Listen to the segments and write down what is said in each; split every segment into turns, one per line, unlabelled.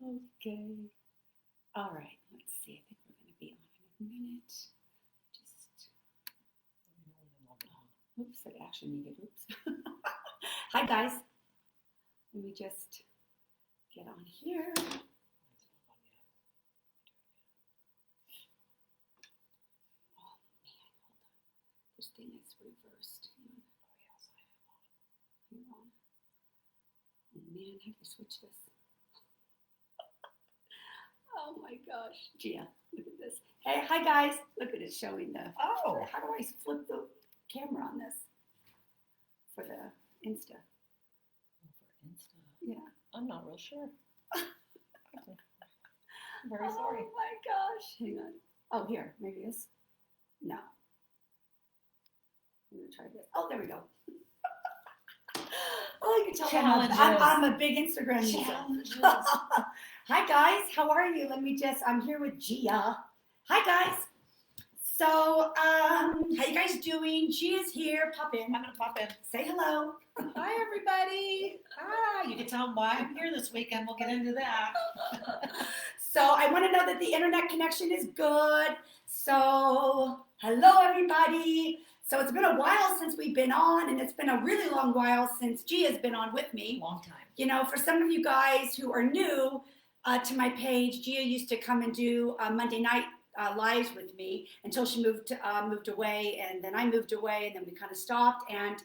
Okay. All right. Let's see. I think we're going to be on in a minute. Just, oops, it actually needed, oops. Hi, guys. Let me just get on here. Oh, man, hold on. This thing is reversed. Hang on. Oh, man, how do you switch this? Oh my gosh. Gia, look at this. Hey, hi guys. Look at it showing the.
Oh.
How do I flip the camera on this? For the Insta.
For Insta?
Yeah.
I'm not real sure. I'm very sorry.
Oh my gosh. Hang on. Oh, here. Maybe this. No. I'm going to try this. Oh, there we go. Oh, you can tell I'm a big Instagram user. Hi guys, how are you? I'm here with Gia. Hi guys. So, how you guys doing? Gia's here. Pop in.
I'm gonna pop in.
Say hello.
Hi everybody. Hi. You can tell them why I'm here this weekend. We'll get into that.
So I want to know that the internet connection is good. So, hello everybody. So it's been a while since we've been on, and it's been a really long while since Gia's been on with me.
Long time.
You know, for some of you guys who are new to my page, Gia used to come and do Monday night lives with me until she moved away, and then I moved away, and then we kind of stopped, and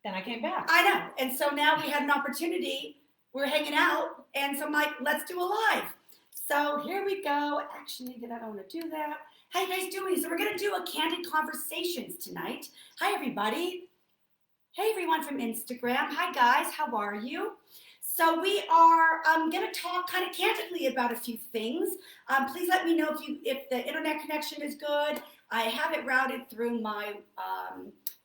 then I came back.
I know, and so now we had an opportunity. We're hanging out, and so I'm like, let's do a live. So here we go. Actually, I don't want to do that. How you guys doing? So we're going to do a candid conversations tonight. Hi, everybody. Hey, everyone from Instagram. Hi, guys. How are you? So we are going to talk kind of candidly about a few things. Please let me know if the internet connection is good. I have it routed through my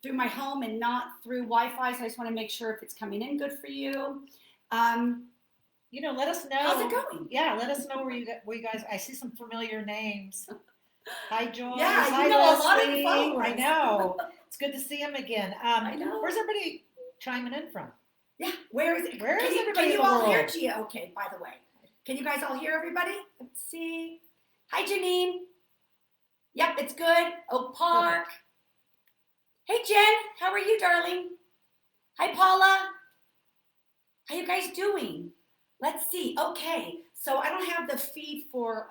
home and not through Wi-Fi, so I just want to make sure if it's coming in good for you.
Let us know.
How's it going?
Yeah, let us know where you guys. I see some familiar names. Hi, Joyce.
Yeah,
hi,
you know
Leslie.
a lot of the followers.
I know. It's good to see him again.
I know.
Where's everybody chiming in from?
Yeah, where is it?
Where is everybody?
Can
in
you
the
all
world?
hear Gia? Okay, by the way. Can you guys all hear everybody? Let's see. Hi, Janine. Yep, it's good. Oak Park. Hey, Jen. How are you, darling? Hi, Paula. How you guys doing? Let's see. Okay, so I don't have the feed for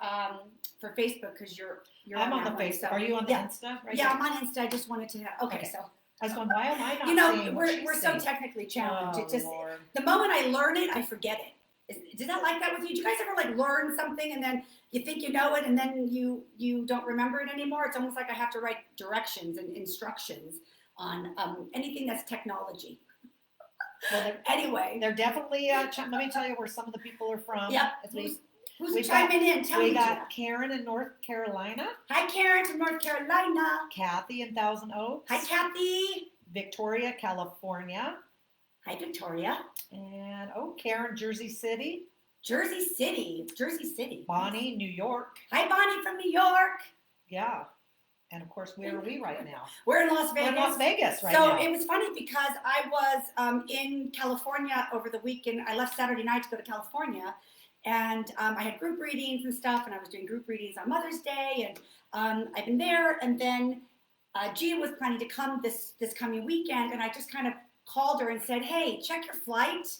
Facebook because you're
I'm on the
Facebook.
Facebook. Are you on the Insta? Right
Yeah, I'm on Insta. I just wanted to have. Okay, so.
I was going, why am I not seeing what
we're so technically challenged.
Oh,
It just
Lord.
the moment I learn it, I forget it. Did that like that with you? Do you guys ever like learn something and then you think you know it and then you don't remember it anymore? It's almost like I have to write directions and instructions on anything that's technology.
Well,
anyway,
they're definitely. Let me tell you where some of the people are from.
Yep. Who's chiming in? Tell me.
We got Karen in North Carolina.
Hi, Karen from North Carolina.
Kathy in Thousand Oaks.
Hi, Kathy.
Victoria, California.
Hi, Victoria.
And Karen, Jersey City.
Jersey City.
Bonnie, New York.
Hi, Bonnie from New York.
Yeah. And of course, where are we right now?
We're in Las Vegas.
We're in Las Vegas right now.
So it was funny because I was in California over the weekend. I left Saturday night to go to California, and I had group readings and stuff, and I was doing group readings on Mother's Day, and I've been there. And then Gia was planning to come this coming weekend, and I just kind of called her and said, "Hey, check your flight.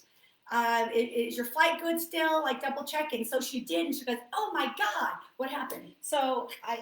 Is your flight good still? Like double checking." So she did, and she goes, "Oh my God, what happened?"
So I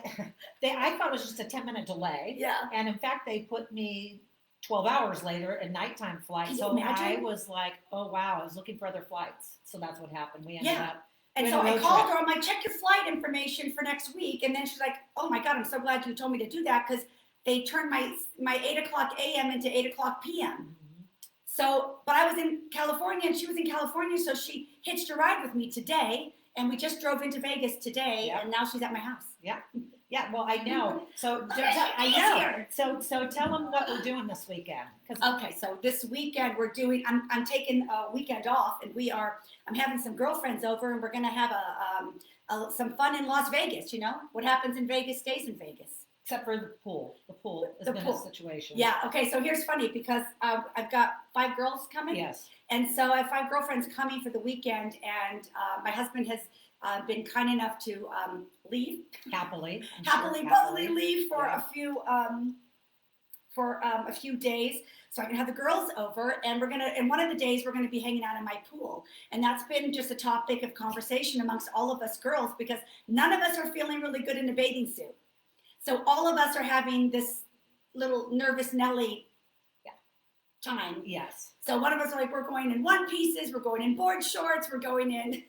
thought it was just a 10-minute delay.
Yeah.
And in fact, they put me 12 hours later a nighttime flight.
Can you
so
imagine?
I was like, oh wow, I was looking for other flights. So that's what happened. We ended up.
And so I called her. I'm like, check your flight information for next week. And then she's like, oh my God, I'm so glad you told me to do that because they turned my 8 o'clock a.m. into 8 o'clock p.m.
Mm-hmm.
So, but I was in California and she was in California, so she hitched a ride with me today, and we just drove into Vegas today, and now she's at my house.
Yeah. Yeah, well, I know. So I know. So tell them what we're doing this weekend.
Okay, so this weekend we're doing. I'm taking a weekend off, and I'm having some girlfriends over, and we're gonna have some fun in Las Vegas. You know what happens in Vegas stays in Vegas.
Except for the pool. The pool has
The
been
pool.
a situation.
Yeah. Okay. So here's funny because I've got 5 girls coming.
Yes.
And so I have 5 girlfriends coming for the weekend, and my husband has been kind enough to leave
Happily.
probably leave for
Yeah.
a few days, so I can have the girls over, and one of the days we're gonna be hanging out in my pool, and that's been just a topic of conversation amongst all of us girls because none of us are feeling really good in a bathing suit, so all of us are having this little nervous Nelly time.
Yes.
So one of us are like, we're going in one pieces, we're going in board shorts, we're going in.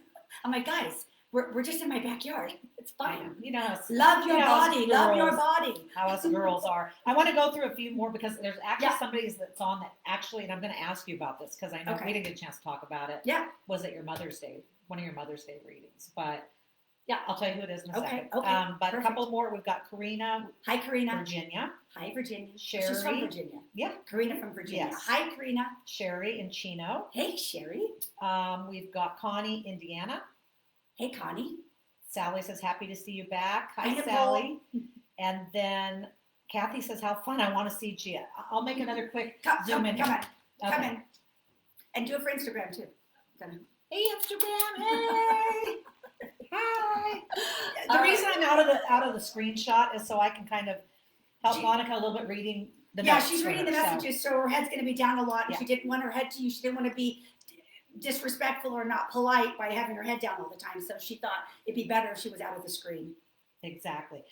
I'm like, guys, we're just in my backyard. It's fine.
You know,
Love your body. Love your
girls-
body.
How us girls are. I want to go through a few more because there's actually
Yeah.
somebody that's on that actually, and I'm going to ask you about this because I know
Okay.
we didn't get a chance to talk about it.
Yeah.
Was it your Mother's Day? One of your Mother's Day readings, but
yeah,
I'll tell you who it is in a
Okay,
second.
okay,
But
perfect.
a couple more. We've got Karina,
Hi, Karina.
Virginia,
Hi, Virginia.
Sherry.
She's from Virginia.
Yeah.
Karina from Virginia.
Yes.
Hi, Karina.
Sherry in Chino.
Hey, Sherry.
We've got Connie, Indiana.
Hey, Connie.
Sally says, happy to see you back.
Hi,
Hi,
Nicole.
Sally. And then Kathy says, how fun. I want to see Gia. I'll make another quick zoom in.
Come
Okay.
in. And do it for Instagram, too.
Hey, Instagram. Hey. Hi. The
All
reason I'm out of the screenshot is so I can kind of help
She-
Monica a little bit reading the
Yeah,
notes
she's
for
reading
her,
the messages, so her head's going to be down a lot. And
Yeah.
she didn't want her head to you. She didn't want to be disrespectful or not polite by having her head down all the time. So she thought it'd be better if she was out of the screen.
Exactly.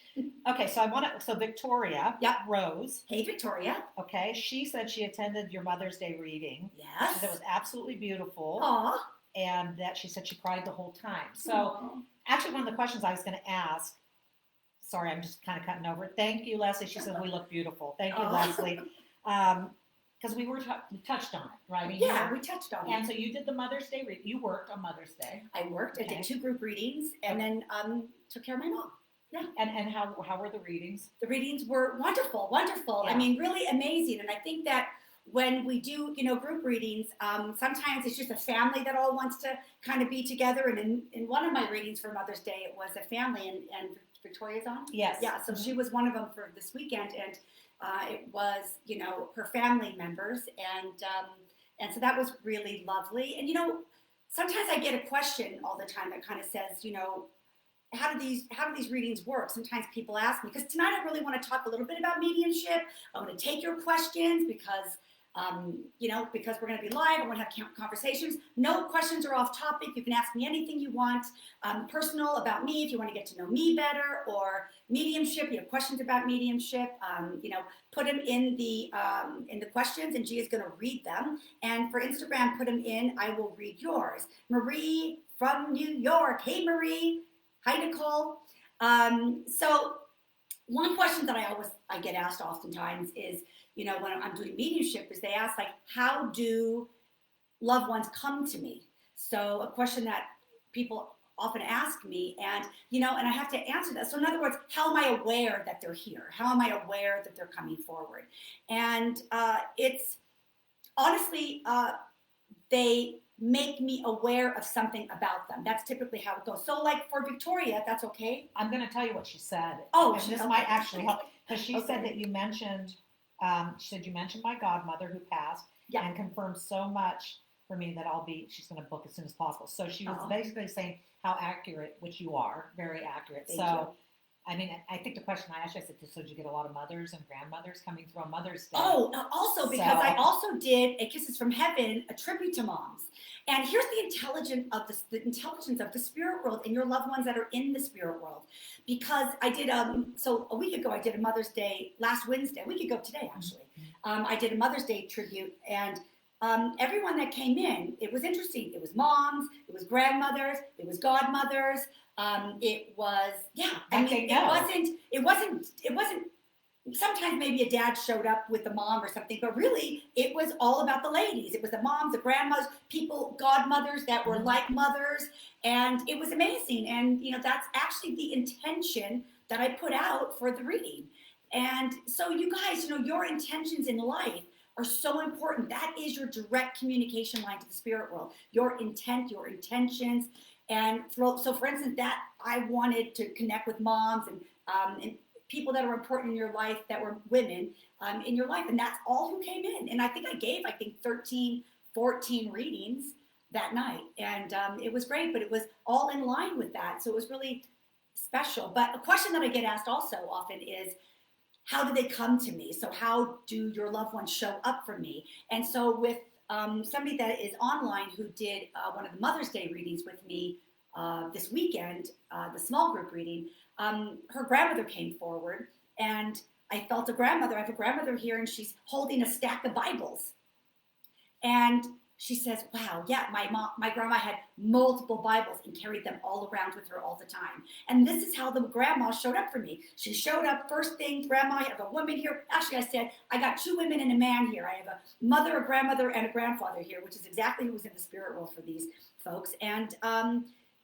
Okay, so Victoria
Yep.
Rose,
Hey, Victoria.
okay, she said she attended your Mother's Day reading. She
Yes.
said it was absolutely beautiful.
Aw.
And that she said she cried the whole time. So
Aw.
actually one of the questions I was going to ask, sorry, I'm just kind of cutting over. Thank you, Leslie. She says we look beautiful. Thank you,
Aw.
Leslie. Because we touched on it, right?
Yeah, we touched on
And
it.
so you did the Mother's Day reading. You worked on Mother's Day.
I worked. I
Okay.
did 2 group readings and then took care of my mom.
And how were the readings?
The readings were wonderful, wonderful. I
Yeah.
mean, really amazing. And I think that when we do, group readings, sometimes it's just a family that all wants to kind of be together. And in one of my readings for Mother's Day, it was a family, and Victoria's on.
Yes.
Yeah, so she was one of them for this weekend, and it was, her family members, and so that was really lovely. And sometimes I get a question all the time that kind of says, how do these readings work? Sometimes people ask me, because tonight I really want to talk a little bit about mediumship. I want to take your questions because because we're going to be live. I want to have conversations. No questions are off topic. You can ask me anything you want, personal about me if you want to get to know me better, or mediumship. You have questions about mediumship. Put them in the questions, and Gia's going to read them. And for Instagram, put them in. I will read yours. Marie from New York. Hey, Marie. Hi, Nicole. So one question that I get asked oftentimes is, when I'm doing mediumship, is they ask, like, how do loved ones come to me? So a question that people often ask me, and I have to answer that. So in other words, how am I aware that they're here? How am I aware that they're coming forward? And it's honestly, they make me aware of something about them. That's typically how it goes. So like for Victoria, that's okay.
I'm going to tell you what she said.
Oh,
and this
okay.
might actually help, because she
Okay.
said that you mentioned, she said you mentioned my godmother who passed,
Yeah.
and confirmed so much for me that she's going to book as soon as possible. So she was basically saying how accurate, which you are, very accurate.
Thank
so
you.
I mean, I think the question I asked you, I said, so did you get a lot of mothers and grandmothers coming through on Mother's Day?
Oh, also because I also did a Kisses from Heaven, a tribute to moms. And here's the intelligence of the spirit world and your loved ones that are in the spirit world. Because I did, so a week ago, I did a Mother's Day, last Wednesday, a week ago today, actually. I did a Mother's Day tribute, and everyone that came in, it was interesting. It was moms, it was grandmothers, it was godmothers. It was, I mean, it wasn't, sometimes maybe a dad showed up with the mom or something, but really it was all about the ladies. It was the moms, the grandmothers, people, godmothers that were like mothers. And it was amazing. And, that's actually the intention that I put out for the reading. And so you guys, your intentions in life are so important. That is your direct communication line to the spirit world. Your intent, your intentions. And so for instance, that I wanted to connect with moms and people that are important in your life that were women in your life. And that's all who came in. And I think I gave, 13, 14 readings that night. And it was great, but it was all in line with that. So it was really special. But a question that I get asked also often is, how do they come to me? So how do your loved ones show up for me? And so with somebody that is online who did one of the Mother's Day readings with me this weekend, the small group reading, her grandmother came forward, and I felt a grandmother. I have a grandmother here, and she's holding a stack of Bibles. And she says, wow, yeah, my grandma had multiple Bibles and carried them all around with her all the time. And this is how the grandma showed up for me. She showed up first thing, grandma, I have a woman here. Actually, I said, I got 2 women and a man here. I have a mother, a grandmother, and a grandfather here, which is exactly who was in the spirit world for these folks. And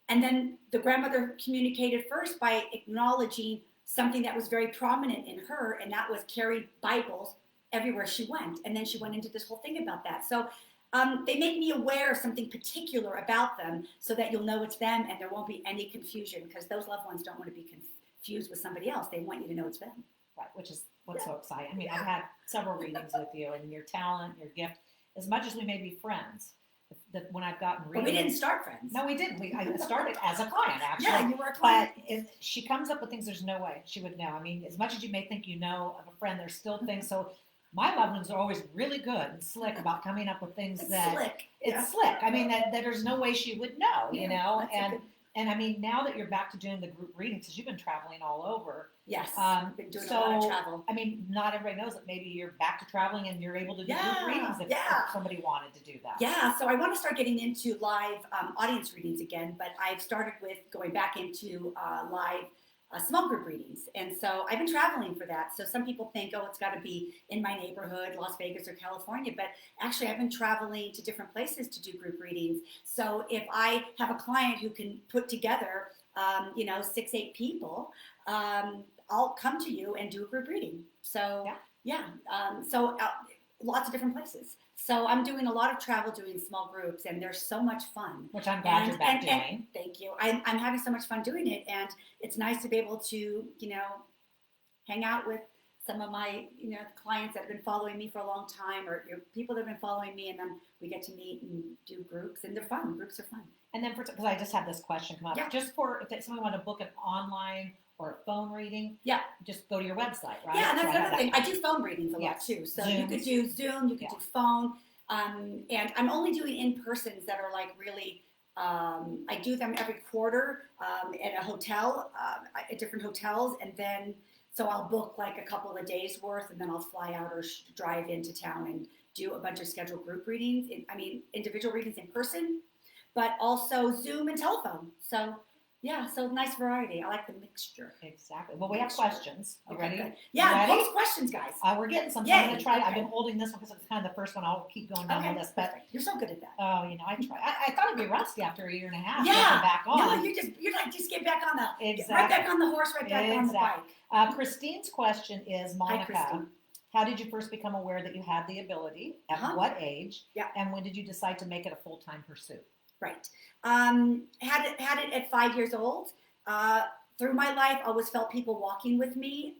then the grandmother communicated first by acknowledging something that was very prominent in her, and that was carried Bibles everywhere she went. And then she went into this whole thing about that. So they make me aware of something particular about them so that you'll know it's them and there won't be any confusion, because those loved ones don't want to be confused with somebody else. They want you to know it's them.
Right, which is what's so exciting. I mean, I've had several readings with you, and your talent, your gift, as much as we may be friends, that when I've gotten readings.
But we didn't start friends.
No, we didn't. I started as a client, actually.
Yeah, you were a client.
But if she comes up with things, there's no way she would know. I mean, as much as you may think you know of a friend, there's still things. So my loved ones are always really good and slick about coming up with things it's slick. I mean, that there's no way she would know, you know? And I mean, now that you're back to doing the group readings, because you've been traveling all over.
Yes, I've been doing a lot of travel.
I mean, not everybody knows that maybe you're back to traveling and you're able to do group readings if somebody wanted to do that.
Yeah, so I want to start getting into live audience readings again, but I've started with going back into live small group readings. And so I've been traveling for that. So some people think, oh, it's got to be in my neighborhood, Las Vegas or California. But actually, I've been traveling to different places to do group readings. So if I have a client who can put together, 6, 8 people, I'll come to you and do a group reading. So, lots of different places. So I'm doing a lot of travel, doing small groups, and they're so much fun.
Which I'm glad you're back doing.
Thank you. I'm having so much fun doing it, and it's nice to be able to, hang out with some of my, clients that have been following me for a long time, or people that have been following me, and then we get to meet and do groups, and they're fun. Groups are fun.
And then, because I just had this question come up, just for if somebody wanted to book an online or a phone reading, just go to your website, right?
Yeah, and that's another thing. I do phone readings a lot too. So you could do Zoom, you could do phone, and I'm only doing in-persons that are like really, I do them every quarter at a hotel, at different hotels, and then, so I'll book like a couple of days worth, and then I'll fly out or drive into town and do a bunch of scheduled group readings, individual readings in person, but also Zoom and telephone. So yeah, so nice variety. I like the mixture.
Exactly. Well, we have questions. You ready?
Good. Yeah, post questions, guys.
We're getting some. I'm going to try. I've been holding this one because it's kind of the first one. I'll keep going down the list. But
you're so good at that.
Oh, I try. I thought I'd be rusty after a year and a half.
Yeah.
Back on.
No, you're like, just get back on right back on the horse, right back on the bike.
Christine's question is, Monica,
Hi,
how did you first become aware that you had the ability? At what age?
Yeah.
And when did you decide to make it a full-time pursuit?
Right. Had it at 5 years old. Through my life, I always felt people walking with me.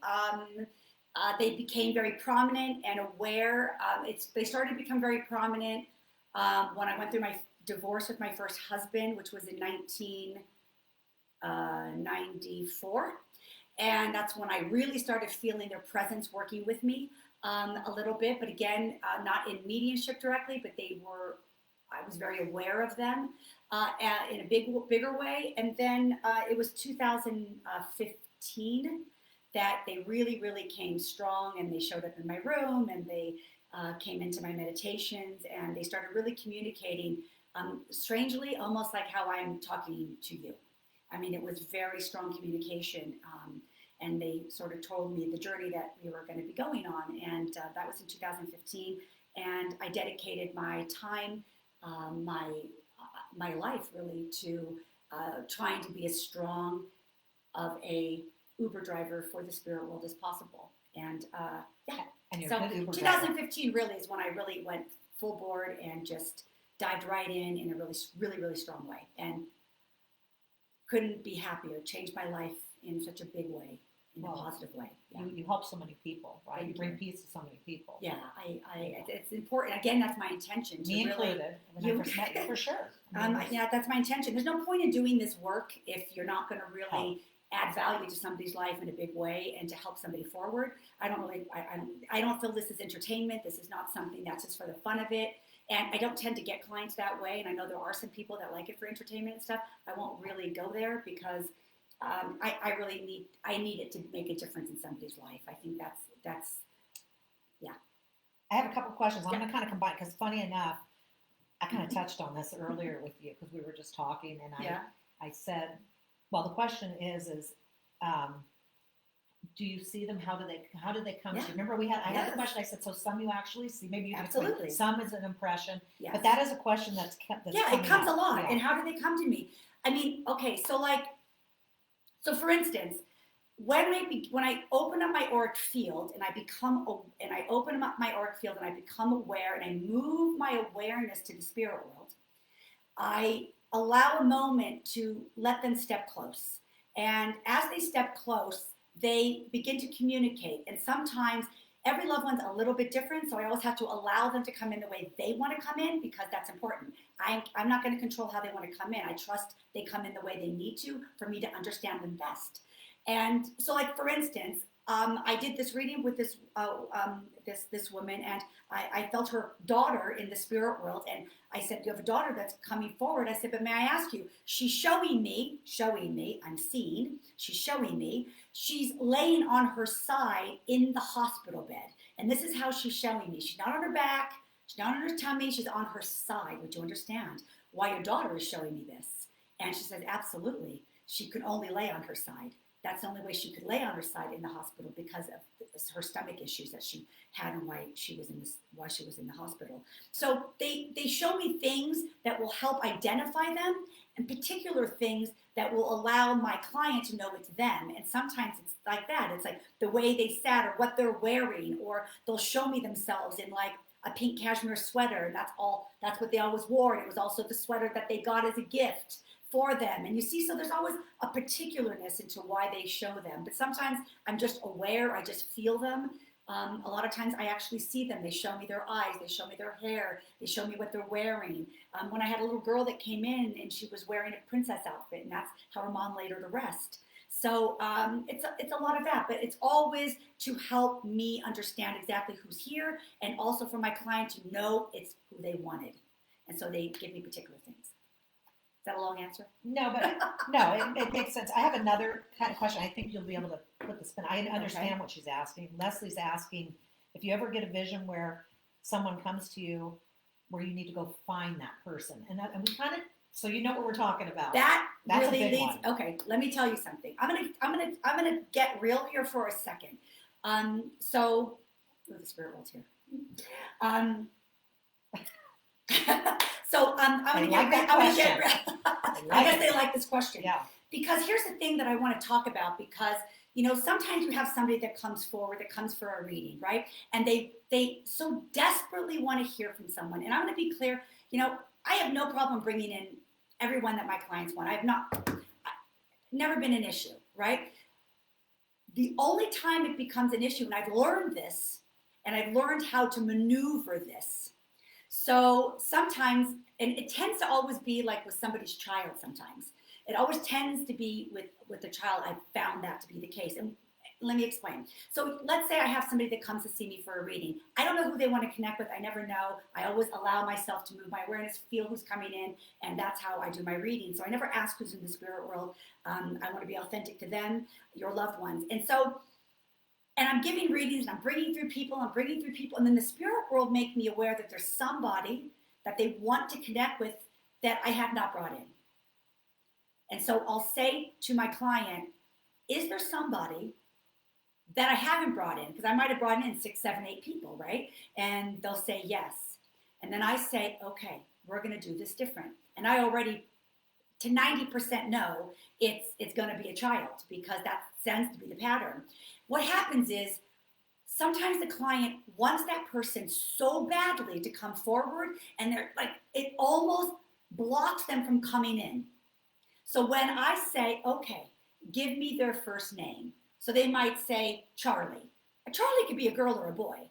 They became very prominent and aware. They started to become very prominent when I went through my divorce with my first husband, which was in 1994. And that's when I really started feeling their presence working with me a little bit. But again, not in mediumship directly, but I was very aware of them in a bigger way. And then it was 2015 that they really, really came strong, and they showed up in my room, and they came into my meditations, and they started really communicating strangely, almost like how I'm talking to you. I mean, it was very strong communication, and they sort of told me the journey that we were going to be going on, and that was in 2015, and I dedicated my time, my life really to trying to be as strong of a Uber driver for the spirit world as possible. And so 2015 really is when I really went full board and just dived right in a really, really, really strong way, and couldn't be happier. Changed my life in such a big way. in a positive way. Yeah.
You help so many people, right? You bring peace to so many people.
Yeah, it's important. Again, that's my intention.
Me included. When I first met you, for sure.
Yeah, that's my intention. There's no point in doing this work if you're not going to really add value to somebody's life in a big way and to help somebody forward. I don't feel this is entertainment. This is not something that's just for the fun of it. And I don't tend to get clients that way. And I know there are some people that like it for entertainment and stuff. I won't really go there because I really need it to make a difference in somebody's life. I think that's yeah.
I have a couple of questions. I'm going to kind of combine because funny enough, I kind of touched on this earlier with you because we were just talking and I said, well, the question is do you see them? How do they come to you? Remember I had the question. I said, so some you actually see, maybe you can explain. Some is an impression, but that is a question that's kept.
It comes a lot. Yeah. And how do they come to me? I mean, okay, so for instance, when I open up my auric field and I open up my auric field and I become aware and I move my awareness to the spirit world, I allow a moment to let them step close. And as they step close, they begin to communicate. And sometimes every loved one's a little bit different, so I always have to allow them to come in the way they want to come in because that's important. I'm not going to control how they want to come in. I trust they come in the way they need to for me to understand them best. And so, like, for instance, I did this reading with this woman, and I felt her daughter in the spirit world, and I said, you have a daughter that's coming forward. I said, but may I ask you, she's showing me, I'm seeing, she's showing me, she's laying on her side in the hospital bed. And this is how she's showing me. She's not on her back, she's not on her tummy, she's on her side. Would you understand why your daughter is showing me this? And she said, absolutely. She could only lay on her side. That's the only way she could lay on her side in the hospital because of her stomach issues that she had and why she was in the hospital. So they show me things that will help identify them and particular things that will allow my client to know it's them. And sometimes it's like that. It's like the way they sat or what they're wearing, or they'll show me themselves in like a pink cashmere sweater. And that's what they always wore. And it was also the sweater that they got as a gift for them. And you see, so there's always a particularness into why they show them. But sometimes I'm just aware, I just feel them. A lot of times I actually see them. They show me their eyes, they show me their hair, they show me what they're wearing. When I had a little girl that came in and she was wearing a princess outfit, and that's how her mom laid her to rest. So it's a lot of that, but it's always to help me understand exactly who's here and also for my client to know it's who they wanted. And so they give me particular things. Is that a long answer?
No, but no, it makes sense. I have another kind of question. I think you'll be able to put the spin. I understand what she's asking. Leslie's asking if you ever get a vision where someone comes to you where you need to go find that person. And we kind of, so you know what we're talking about. That's really leads. One.
Okay, let me tell you something. I'm gonna get real here for a second. So the spirit world's here. So I guess they like this question.
Yeah.
Because here's the thing that I want to talk about, because sometimes you have somebody that comes forward, that comes for a reading, right? And they so desperately want to hear from someone. And I'm going to be clear, I have no problem bringing in everyone that my clients want. I've never been an issue, right? The only time it becomes an issue, and I've learned this, and I've learned how to maneuver this. So sometimes, and it tends to always be like with somebody's child sometimes. It always tends to be with the child. I've found that to be the case. And let me explain. So let's say I have somebody that comes to see me for a reading. I don't know who they want to connect with. I never know. I always allow myself to move my awareness, feel who's coming in, and that's how I do my reading. So I never ask who's in the spirit world. I want to be authentic to them, your loved ones. And I'm giving readings, and I'm bringing through people, and then the spirit world make me aware that there's somebody that they want to connect with that I have not brought in. And so I'll say to my client, is there somebody that I haven't brought in? Because I might have brought in 6, 7, 8 people, right? And they'll say yes. And then I say, okay, we're going to do this different. And I already, to 90% know it's going to be a child, because that tends to be the pattern. What happens is sometimes the client wants that person so badly to come forward, and they're like, it almost blocks them from coming in. So when I say, okay, give me their first name. So they might say Charlie. A Charlie could be a girl or a boy.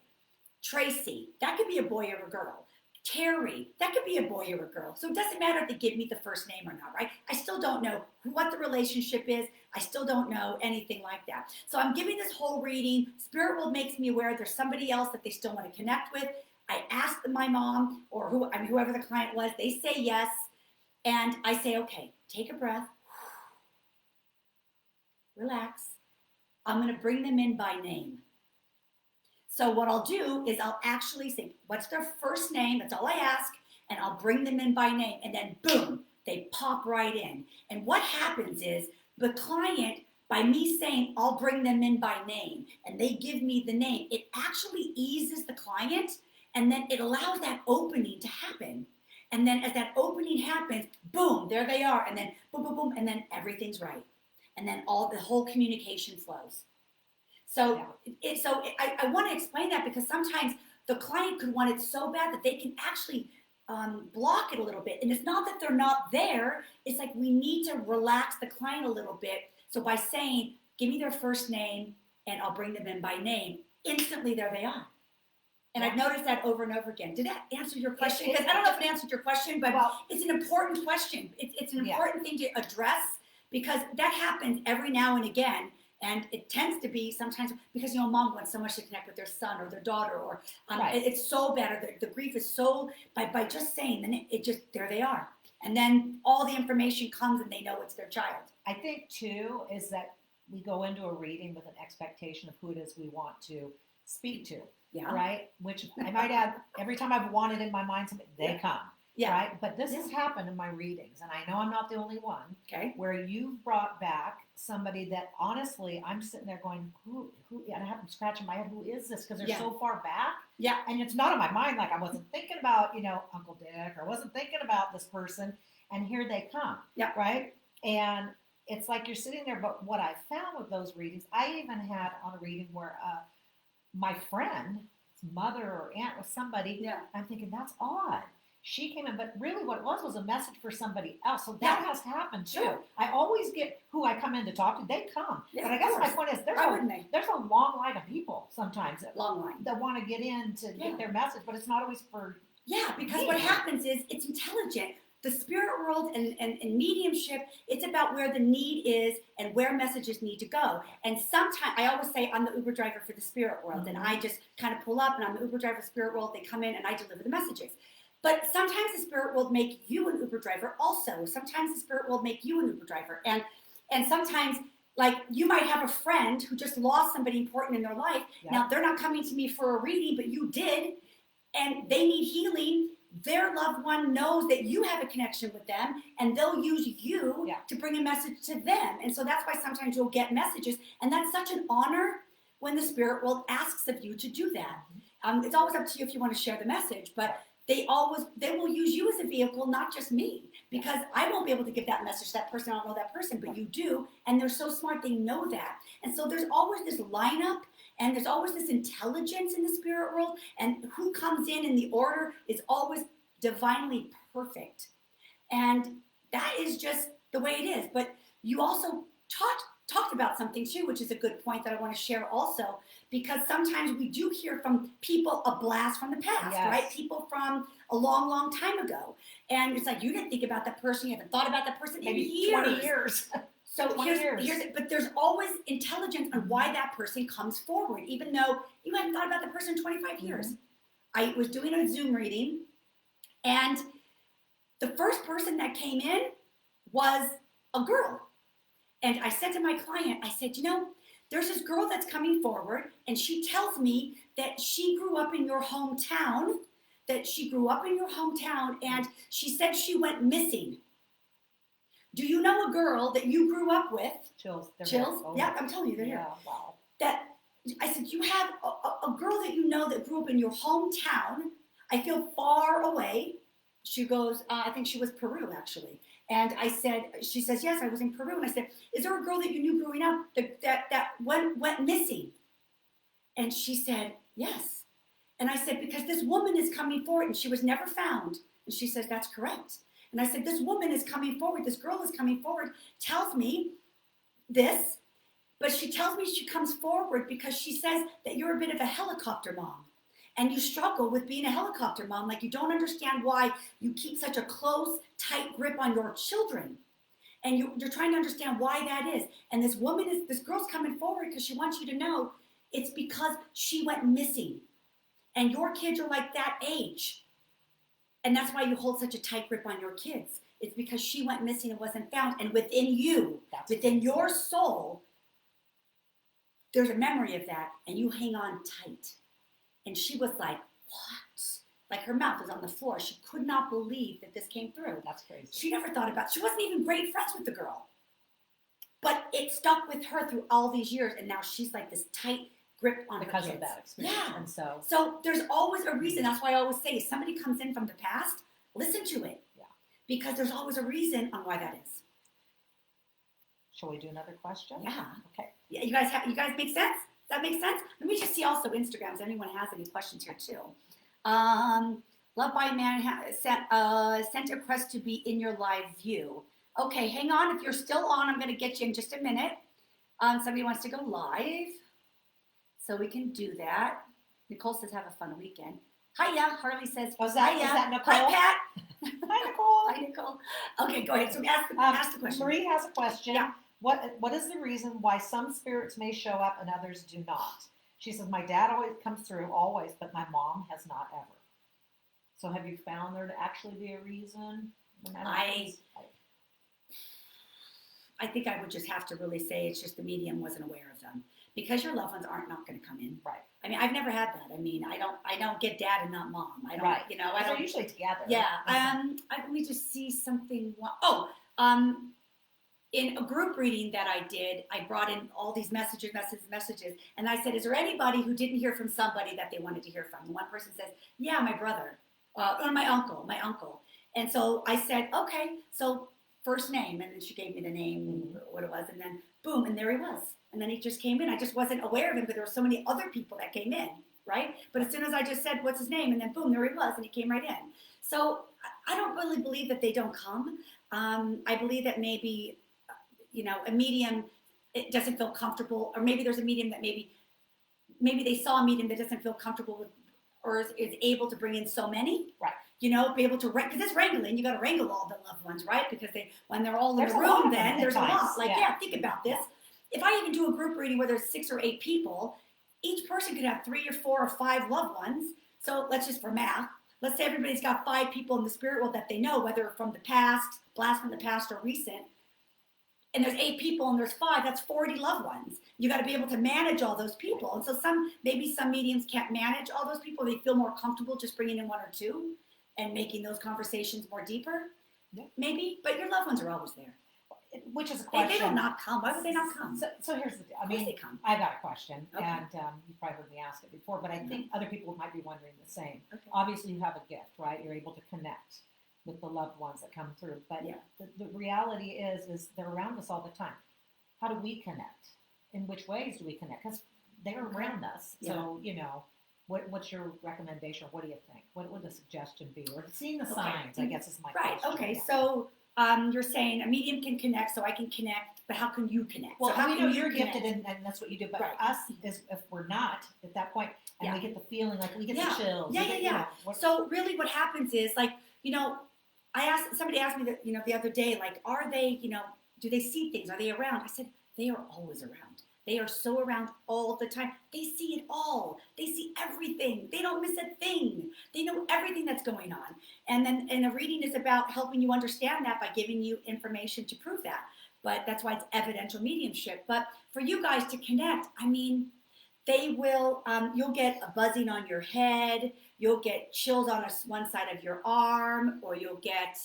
Tracy, that could be a boy or a girl. Terry, that could be a boy or a girl. So it doesn't matter if they give me the first name or not, right? I still don't know what the relationship is. I still don't know anything like that. So I'm giving this whole reading. Spirit World makes me aware there's somebody else that they still want to connect with. I ask my mom or whoever the client was. They say yes. And I say, okay, take a breath. Relax. I'm going to bring them in by name. So what I'll do is I'll actually say, what's their first name? That's all I ask. And I'll bring them in by name. And then boom, they pop right in. And what happens is the client, by me saying, I'll bring them in by name, and they give me the name, it actually eases the client. And then it allows that opening to happen. And then as that opening happens, boom, there they are. And then boom, boom, boom. And then everything's right. And then the whole communication flows. So, I want to explain that because sometimes the client could want it so bad that they can actually block it a little bit. And it's not that they're not there. It's like we need to relax the client a little bit. So by saying, give me their first name and I'll bring them in by name, instantly there they are. And I've noticed that over and over again. Did that answer your question? Because I don't know if it answered your question, but it's an important question. It's an important thing to address because that happens every now and again. And it tends to be sometimes because, mom wants so much to connect with their son or their daughter or it's so bad. Or the grief is so, by just saying, then there they are. And then all the information comes and they know it's their child.
I think, too, is that we go into a reading with an expectation of who it is we want to speak to. Yeah. Right? Which I might add, every time I've wanted in my mind something, they come. Yeah. Right? But this has happened in my readings, and I know I'm not the only one, where you've brought back somebody that honestly, I'm sitting there going, who, and I have them scratching my head, who is this? Because they're so far back. Yeah. And it's not in my mind, like I wasn't thinking about, Uncle Dick, or wasn't thinking about this person, and here they come. Yeah. Right? And it's like you're sitting there, but what I found with those readings, I even had on a reading where my friend's mother or aunt was somebody, I'm thinking, that's odd. She came in, but really what it was a message for somebody else. So that has happened too. Sure. I always get who I come in to talk to. They come. Yeah, but I guess my point is there's a long line of people sometimes that want to get in to get their message, but it's not always for
because what happens is it's intelligent. The spirit world and mediumship, it's about where the need is and where messages need to go. And sometimes, I always say I'm the Uber driver for the spirit world, and I just kind of pull up and I'm the Uber driver spirit world. They come in and I deliver the messages. But sometimes the spirit world make you an Uber driver also. Sometimes the spirit world make you an Uber driver. And sometimes, like, you might have a friend who just lost somebody important in their life. Yeah. Now, they're not coming to me for a reading, but you did, and they need healing. Their loved one knows that you have a connection with them, and they'll use you to bring a message to them. And so that's why sometimes you'll get messages, and that's such an honor when the spirit world asks of you to do that. It's always up to you if you want to share the message, but they will use you as a vehicle, not just me, because I won't be able to give that message to that person. I don't know that person, but you do. And they're so smart. They know that. And so there's always this lineup and there's always this intelligence in the spirit world. And who comes in the order is always divinely perfect. And that is just the way it is. But you also talked about something too, which is a good point that I want to share also, because sometimes we do hear from people a blast from the past, right? People from a long, long time ago. And it's like, you didn't think about that person. You haven't thought about that person in years.
20 years.
So but there's always intelligence on why that person comes forward, even though you hadn't thought about the person in 25 years. I was doing a Zoom reading, and the first person that came in was a girl. And I said to my client, I said, there's this girl that's coming forward, and she tells me that she grew up in your hometown, and she said she went missing. Do you know a girl that you grew up with?
Chills.
Yeah, I'm telling you, they're here.
Wow.
That I said, you have a girl that you know that grew up in your hometown. I feel far away. She goes, I think she was Peru, actually. And she says, yes, I was in Peru. And I said, is there a girl that you knew growing up that went missing? And she said, yes. And I said, because this woman is coming forward and she was never found. And she says, that's correct. And I said, this woman is coming forward. This girl is coming forward, tells me this, But she tells me she comes forward because she says that you're a bit of a helicopter mom. And you struggle with being a helicopter mom. Like you don't understand why you keep such a close, tight grip on your children. And you're trying to understand why that is. And this girl's coming forward because she wants you to know it's because she went missing. And your kids are like that age. And that's why you hold such a tight grip on your kids. It's because she went missing and wasn't found. And within you, within your soul, there's a memory of that. And you hang on tight. And she was like, what? Like her mouth was on the floor. She could not believe that this came through.
That's crazy.
She never thought about it. She wasn't even great friends with the girl. But it stuck with her through all these years. And now she's like this tight grip on
because
her kids.
Of that experience.
Yeah.
And
so there's always a reason. That's why I always say if somebody comes in from the past, listen to it.
Yeah.
Because there's always a reason on why that is.
Shall we do another question?
Yeah.
Okay.
Yeah, you guys make sense? Does that make sense? Let me just see also Instagrams. Anyone has any questions here too? Love by a Man sent a request to be in your live view. Okay, hang on. If you're still on, I'm going to get you in just a minute. Somebody wants to go live, so we can do that. Nicole says, have a fun weekend. Hiya. Harley says,
is that Nicole?
Hi, Pat.
Hi, Nicole.
Hi, Nicole. Okay, go ahead. So ask the question.
Marie has a question.
Yeah.
What is the reason why some spirits may show up and others do not? She says, my dad always comes through, always, but my mom has not ever. So have you found there to actually be a reason?
I think I would just have to really say it's just the medium wasn't aware of them. Because your loved ones aren't not going to come in.
Right.
I mean, I've never had that. I mean, I don't get dad and not mom. I don't,
right.
I don't.
They're usually together.
Yeah. Let me just see something. In a group reading that I did, I brought in all these messages, and I said, is there anybody who didn't hear from somebody that they wanted to hear from? And one person says, yeah, my brother, or my uncle. And so I said, okay, so first name, and then she gave me the name, what it was, and then boom, and there he was. And then he just came in. I just wasn't aware of him, but there were so many other people that came in, right? But as soon as I just said, what's his name? And then boom, there he was, and he came right in. So I don't really believe that they don't come. I believe that maybe, a medium, it doesn't feel comfortable, or maybe there's a medium that maybe they saw a medium that doesn't feel comfortable with, or is able to bring in so many.
Right.
Be able to, because it's wrangling, you got to wrangle all the loved ones, right? Because when they're all in
there's
the room, then there's
times.
a lot. Like, think about this. If I even do a group reading where there's 6 or 8 people, each person could have 3 or 4 or 5 loved ones. So let's just, for math, let's say everybody's got 5 people in the spirit world that they know, whether from the past, blast from the past, or recent. And there's 8 people and there's 5, that's 40 loved ones. You got to be able to manage all those people. And so maybe some mediums can't manage all those people. They feel more comfortable just bringing in 1 or 2 and making those conversations more deeper. Yeah. Maybe, but your loved ones are always there.
Which is a question.
They do not come. Why would they not come?
So here's the deal.
They come.
I got a question,
okay.
And you probably heard me ask it before, but I think other people might be wondering the same.
Okay.
Obviously, you have a gift, right? You're able to connect with the loved ones that come through. But the reality is they're around us all the time. How do we connect? In which ways do we connect? Because they're around us. So, what's your recommendation? What do you think? What would the suggestion be? Or seeing the signs, I guess, is my question.
Right. Okay. So you're saying a medium can connect, so I can connect, but how can you connect?
Well,
so how
we
can
know
you
you're
connect?
gifted, and that's what you do. But us, if we're not at that point, and we get the feeling like we get the chills.
So really, what happens is somebody asked me that the other day, like, are they do they see things? Are they around? I said they are always around. They are so around all the time. They see it all. They see everything. They don't miss a thing. They know everything that's going on. And a reading is about helping you understand that by giving you information to prove that. But that's why it's evidential mediumship. But for you guys to connect, I mean, they will, you'll get a buzzing on your head. You'll get chills on one side of your arm, or you'll get,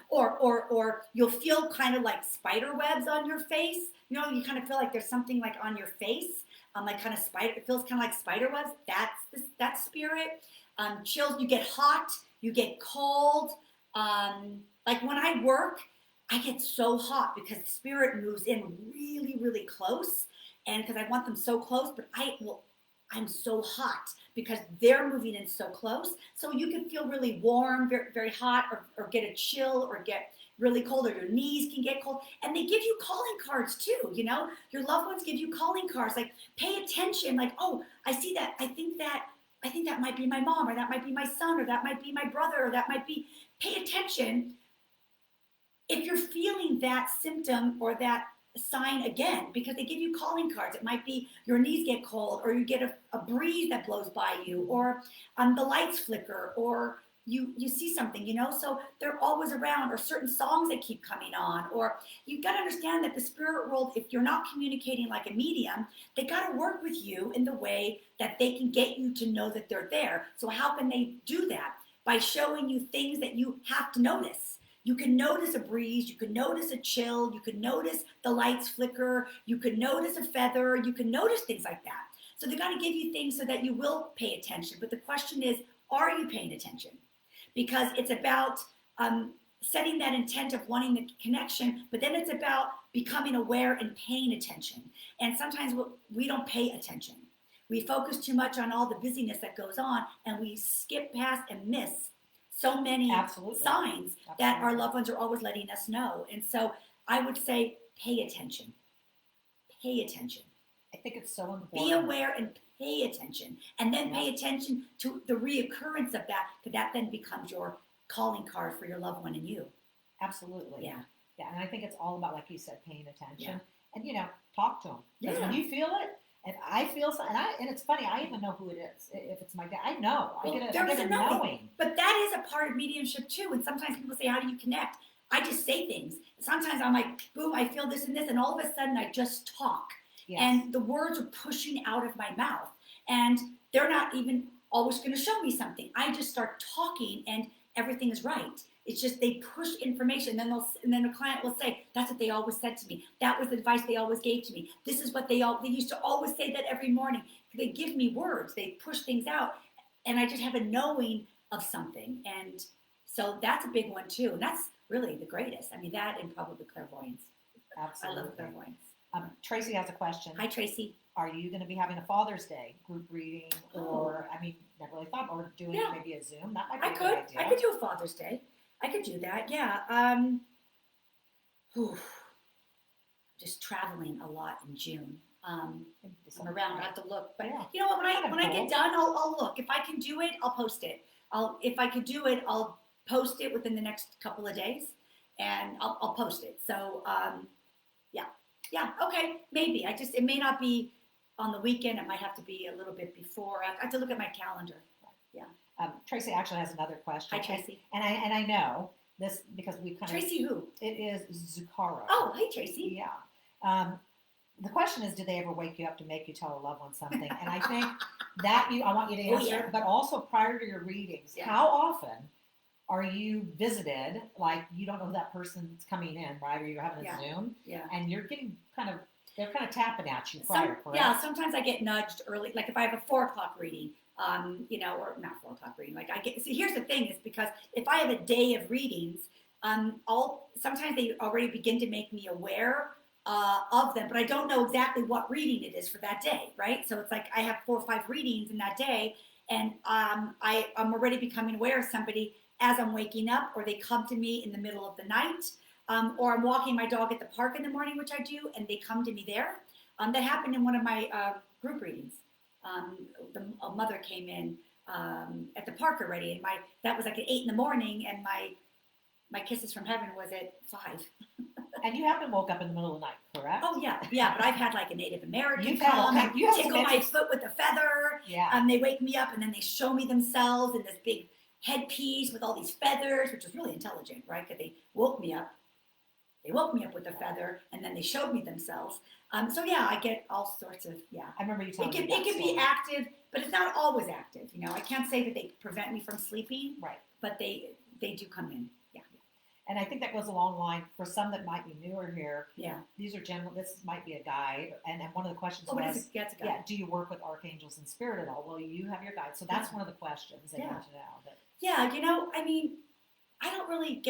or you'll feel kind of like spider webs on your face. You kind of feel like there's something like on your face, like kind of spider. It feels kind of like spider webs. That's spirit. Chills. You get hot. You get cold. Like when I work, I get so hot because the spirit moves in really, really close, and because I want them so close, but I'm so hot because they're moving in so close. So you can feel really warm, very, very hot, or get a chill, or get really cold, or your knees can get cold. And they give you calling cards too, you know? Your loved ones give you calling cards, like pay attention, like, oh, I see that, I think that might be my mom, or that might be my son, or that might be my brother, or that might be, pay attention if you're feeling that symptom or that sign again, because they give you calling cards. It might be your knees get cold, or you get a breeze that blows by you, or the lights flicker, or you see something, you know. So they're always around, or certain songs that keep coming on. Or you've got to understand that the spirit world, if you're not communicating like a medium, they got to work with you in the way that they can get you to know that they're there. So how can they do that? By showing you things that you have to notice. You can notice a breeze, you can notice a chill, you can notice the lights flicker, you can notice a feather, you can notice things like that. So they got to give you things so that you will pay attention. But the question is, are you paying attention? Because it's about setting that intent of wanting the connection, but then it's about becoming aware and paying attention. And sometimes we don't pay attention. We focus too much on all the busyness that goes on, and we skip past and miss so many signs that our loved ones are always letting us know. And so I would say, pay attention. Pay attention.
I think it's so important.
Be aware and pay attention. And then pay attention to the reoccurrence of that, because that then becomes your calling card for your loved one and you.
Absolutely.
Yeah.
Yeah. And I think it's all about, like you said, paying attention.
Yeah.
And, you know, talk to them. Because when you feel it, and I feel something, and it's funny, I even know who it is. If it's my dad, I know.
Well,
I get a knowing.
But that is a part of mediumship too. And sometimes people say, how do you connect? I just say things. Sometimes I'm like, boom, I feel this and this. And all of a sudden I just talk. Yes. And the words are pushing out of my mouth. And they're not even always going to show me something. I just start talking and everything is right. It's just they push information, and then the client will say, that's what they always said to me. That was the advice they always gave to me. This is what they used to always say that every morning. They give me words. They push things out, and I just have a knowing of something. And so that's a big one too. And that's really the greatest. I mean, that and probably clairvoyance.
Absolutely.
I love clairvoyance.
Tracy has a question.
Hi, Tracy.
Are you going to be having a Father's Day group reading, or I mean, never really thought, or doing maybe a Zoom? That might be a good idea.
I could do a Father's Day. I could do that. Yeah. Just traveling a lot in June. I'm around. I have to look, but you know what? When I get done, I'll look. If I can do it, I'll post it. If I could do it, I'll post it within the next couple of days, and I'll post it. So yeah. Okay, maybe. It may not be on the weekend. It might have to be a little bit before. I have to look at my calendar. Yeah.
Tracy actually has another question.
Hi, Tracy.
And I know this because we kind
Tracy who?
It is Zucaro.
Oh, hey, Tracy.
Yeah. The question is, do they ever wake you up to make you tell a loved one something? And I think that I want you to answer, but also prior to your readings, how often are you visited, like you don't know who that person's coming in, right? Or you're having a Zoom, and you're getting they're kind of tapping at you prior, correct? Yeah, sometimes I get nudged early, like if I have a 4 o'clock reading, or not 4 o'clock reading, like see, here's the thing is because if I have a day of readings, sometimes they already begin to make me aware of them, but I don't know exactly what reading it is for that day, right? So it's like I have 4 or 5 readings in that day, and I'm already becoming aware of somebody as I'm waking up, or they come to me in the middle of the night, or I'm walking my dog at the park in the morning, which I do, and they come to me there. That happened in one of my group readings. A mother came in at the park already, and that was like at 8 in the morning, and my kisses from heaven was at 5. And you haven't woke up in the middle of the night, correct?
Oh yeah. But I've had like a Native American come and tickle my foot with a feather.
Yeah.
They wake me up, and then they show me themselves in this big headpiece with all these feathers, which was really intelligent, right? Because they woke me up. They woke me up with a feather, and then they showed me themselves. So yeah, I get all sorts of
I remember you telling me
it can be active, but it's not always active. You know, I can't say that they prevent me from sleeping,
right?
But they do come in. Yeah.
And I think that goes along the line for some that might be newer here.
Yeah.
These are general. This might be a guide, and one of the questions was,
it's a guide.
Yeah, do you work with archangels and spirit at all? Well, you have your guide, so that's one of the questions they want to know.
Yeah, you know, I mean, I don't really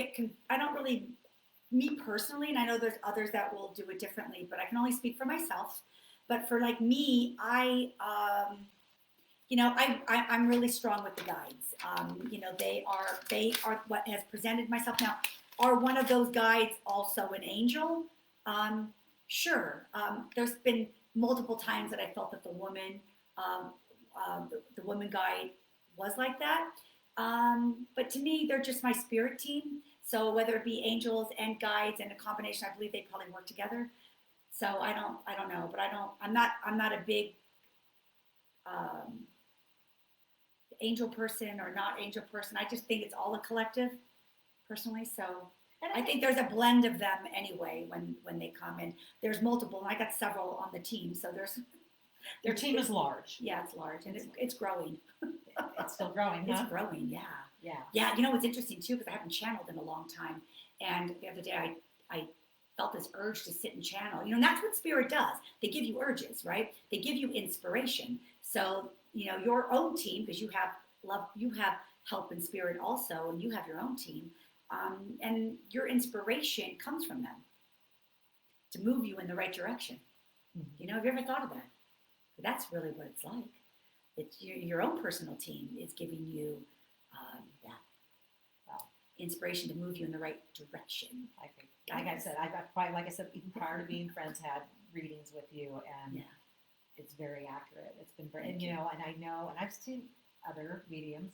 me personally, and I know there's others that will do it differently, but I can only speak for myself. But for like me, I'm really strong with the guides. They are what has presented myself. Now, are one of those guides also an angel? Sure. There's been multiple times that I felt that the woman, the woman guide was like that. But to me, they're just my spirit team. So whether it be angels and guides and a combination, I believe they probably work together. So I don't know, but I'm not a big angel person or not angel person. I just think it's all a collective, personally. So I think there's a blend of them anyway when they come in. There's multiple, and I got several on the team. So
your team is large.
Yeah, it's large, and it's growing.
It's still growing. Huh?
It's growing. Yeah.
Yeah.
Yeah. You know what's interesting too, because I haven't channeled in a long time, and the other day I felt this urge to sit and channel. You know, and that's what spirit does. They give you urges, right? They give you inspiration. So, you know, your own team, because you have love, you have help in spirit also, and you have your own team, and your inspiration comes from them to move you in the right direction. Mm-hmm. You know, have you ever thought of that? That's really what it's like. It's your own personal team is giving you that inspiration to move you in the right direction.
I think, like I said, like I said, even prior to being friends, had readings with you, and it's very accurate. It's been very, and I know, and I've seen other mediums,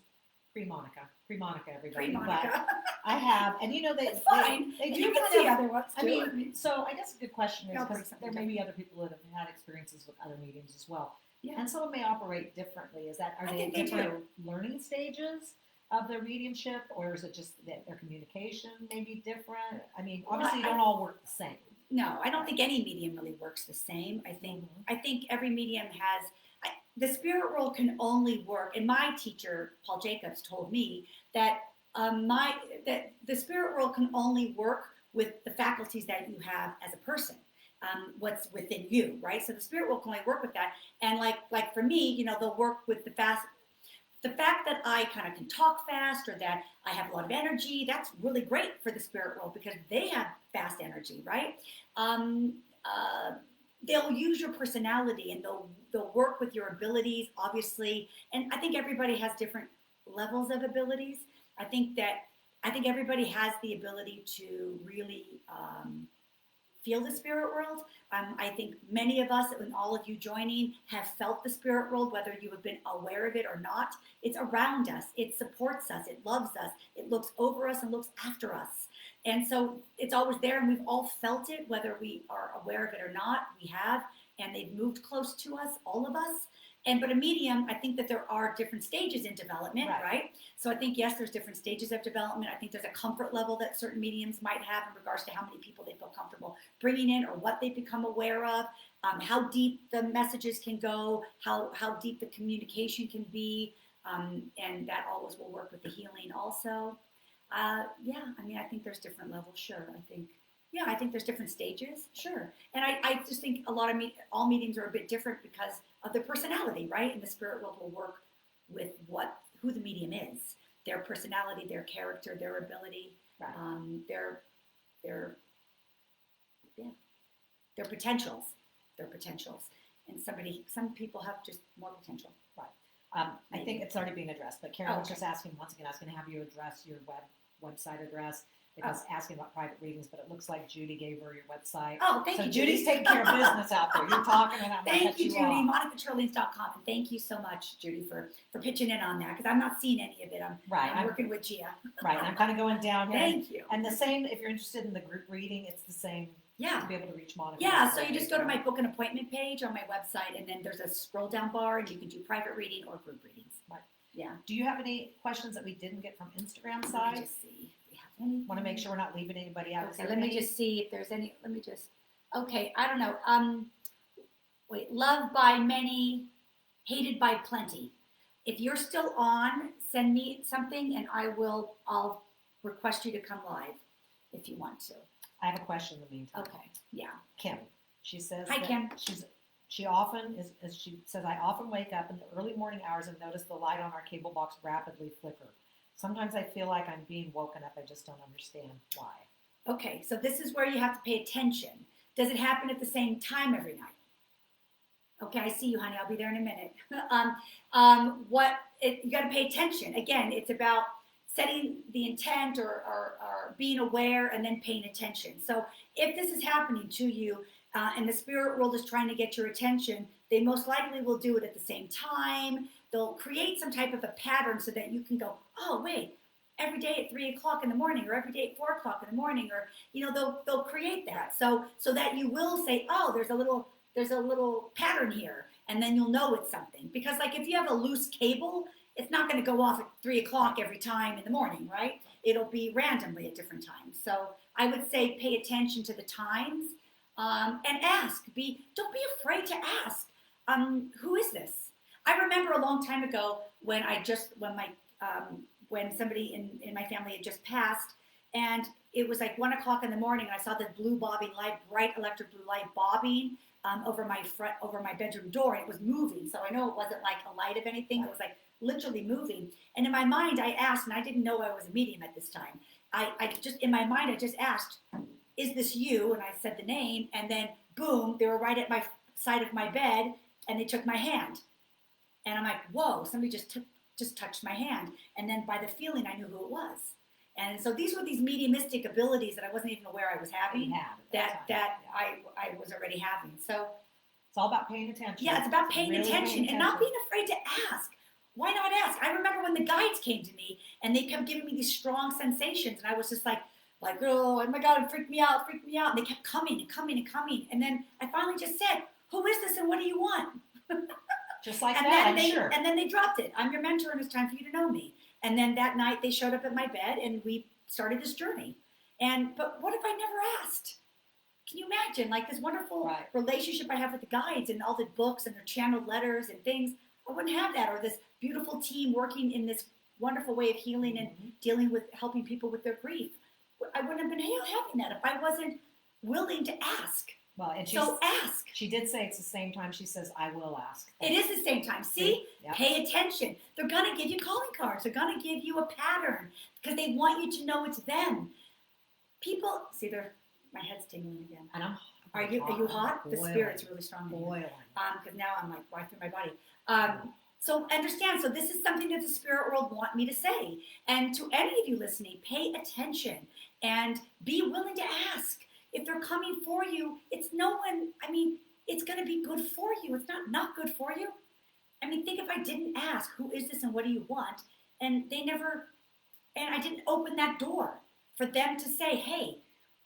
pre-Monica, everybody.
Pre-Monica.
But I have, and they do
see other ones too.
I mean, so I guess a good question is, because there may be other people that have had experiences with other mediums as well. Yeah. And some may operate differently. Are they at different learning stages of their mediumship, or is it just that their communication may be different? I mean, obviously, they don't all work the same.
No, I don't think any medium really works the same. I think every medium has the spirit world can only work. And my teacher, Paul Jacobs, told me that that the spirit world can only work with the faculties that you have as a person. What's within you, right? So the spirit world can only work with that. And like for me, they'll work with the fact that I kind of can talk fast, or that I have a lot of energy. That's really great for the spirit world because they have fast energy, right? They'll use your personality, and they'll work with your abilities, obviously. And I think everybody has different levels of abilities. I think everybody has the ability to really feel the spirit world. I think many of us, and all of you joining, have felt the spirit world, whether you have been aware of it or not. It's around us. It supports us. It loves us. It looks over us and looks after us. And so it's always there, and we've all felt it, whether we are aware of it or not. We have, and they've moved close to us, all of us. But a medium, I think that there are different stages in development, right? So I think, yes, there's different stages of development. I think there's a comfort level that certain mediums might have in regards to how many people they feel comfortable bringing in, or what they become aware of, how deep the messages can go, how deep the communication can be, and that always will work with the healing also. I think there's different levels, sure. I think there's different stages, sure. And I just think all mediums are a bit different because of their personality, right? And the spirit world will work with who the medium is, their personality, their character, their ability, their potentials, And some people have just more potential.
Right. I think it's already being addressed, but Karen was just asking, once again, I was going to have you address your website address, because asking about private readings, but it looks like Judy gave her your website.
Oh, thank you, Judy.
So Judy's taking care of business out there. You're talking, and I'm going to cut you
Judy.
off.
MonicaTeurlings.com. And thank you so much, Judy, for pitching in on that, because I'm not seeing any of it. I'm working with Gia.
Right. I'm kind of going down here.
Thank you.
And the same, if you're interested in the group reading, it's the same.
Yeah.
To be able to reach Monica.
Yeah, so you just go to my book and appointment page on my website, and then there's a scroll down bar, and you can do private reading or group readings.
Right.
Yeah.
Do you have any questions that we didn't get from Instagram side?
Let me just see.
Want to make sure we're not leaving anybody out.
Okay, let me just see if there's any. Okay, I don't know. Loved by many, hated by plenty. If you're still on, send me something, and I'll request you to come live if you want to.
I have a question in the meantime.
Okay, yeah.
Kim, she says.
Hi, Kim.
She often as she says, I often wake up in the early morning hours and notice the light on our cable box rapidly flicker. Sometimes I feel like I'm being woken up. I just don't understand why. Okay, so this is where you have to pay attention. Does it happen at the same time every night? Okay, I see you, honey. I'll be there in a minute. You got to pay attention. Again, it's about
setting the intent or being aware and then paying attention. So if this is happening to you and the spirit world is trying to get your attention, they most likely will do it at the same time. They'll create some type of a pattern so that you can go, oh, wait, every day at 3 o'clock in the morning or every day at 4 o'clock in the morning, or, they'll create that. So that you will say, oh, there's a little pattern here. And then you'll know it's something. Because like if you have a loose cable, it's not going to go off at 3 o'clock every time in the morning, right? It'll be randomly at different times. So I would say pay attention to the times and ask. Don't be afraid to ask. Who is this? I remember a long time ago when somebody in my family had just passed, and it was like 1 o'clock in the morning, and I saw the blue bobbing light, bright electric blue light bobbing over my bedroom door, and it was moving. So I know it wasn't like a light of anything. It was like literally moving. And in my mind, I asked, and I didn't know I was a medium at this time. In my mind, I just asked, is this you? And I said the name, and then boom, they were right at my side of my bed, and they took my hand. And I'm like, whoa, somebody just touched my hand. And then by the feeling, I knew who it was. And so these were these mediumistic abilities that I wasn't even aware I was having, I was already having. So
it's all about paying attention.
Yeah, it's about paying attention and not being afraid to ask. Why not ask? I remember when the guides came to me and they kept giving me these strong sensations, and I was just like, oh my God, it freaked me out. And they kept coming and coming and coming. And then I finally just said, who is this and what do you want?
Just like that, sure.
And then they dropped it. I'm your mentor and it's time for you to know me. And then that night they showed up at my bed and we started this journey. But what if I never asked? Can you imagine like this wonderful relationship I have with the guides and all the books and their channeled letters and things? I wouldn't have that, or this beautiful team working in this wonderful way of healing and dealing with helping people with their grief. I wouldn't have been having that if I wasn't willing to ask.
Well, and
ask.
She did say it's the same time she says, I will ask.
It is the same time. See? Yep. Pay attention. They're going to give you calling cards. They're going to give you a pattern because they want you to know it's them. People, see, my head's tingling again.
And
Are you hot?
Boiling.
The spirit's really strong.
Boiling.
Because now I'm like right through my body. So understand. So this is something that the spirit world want me to say. And to any of you listening, pay attention and be willing to ask. If they're coming for you, it's going to be good for you. It's not good for you. I mean, think if I didn't ask, who is this and what do you want? And I didn't open that door for them to say, hey,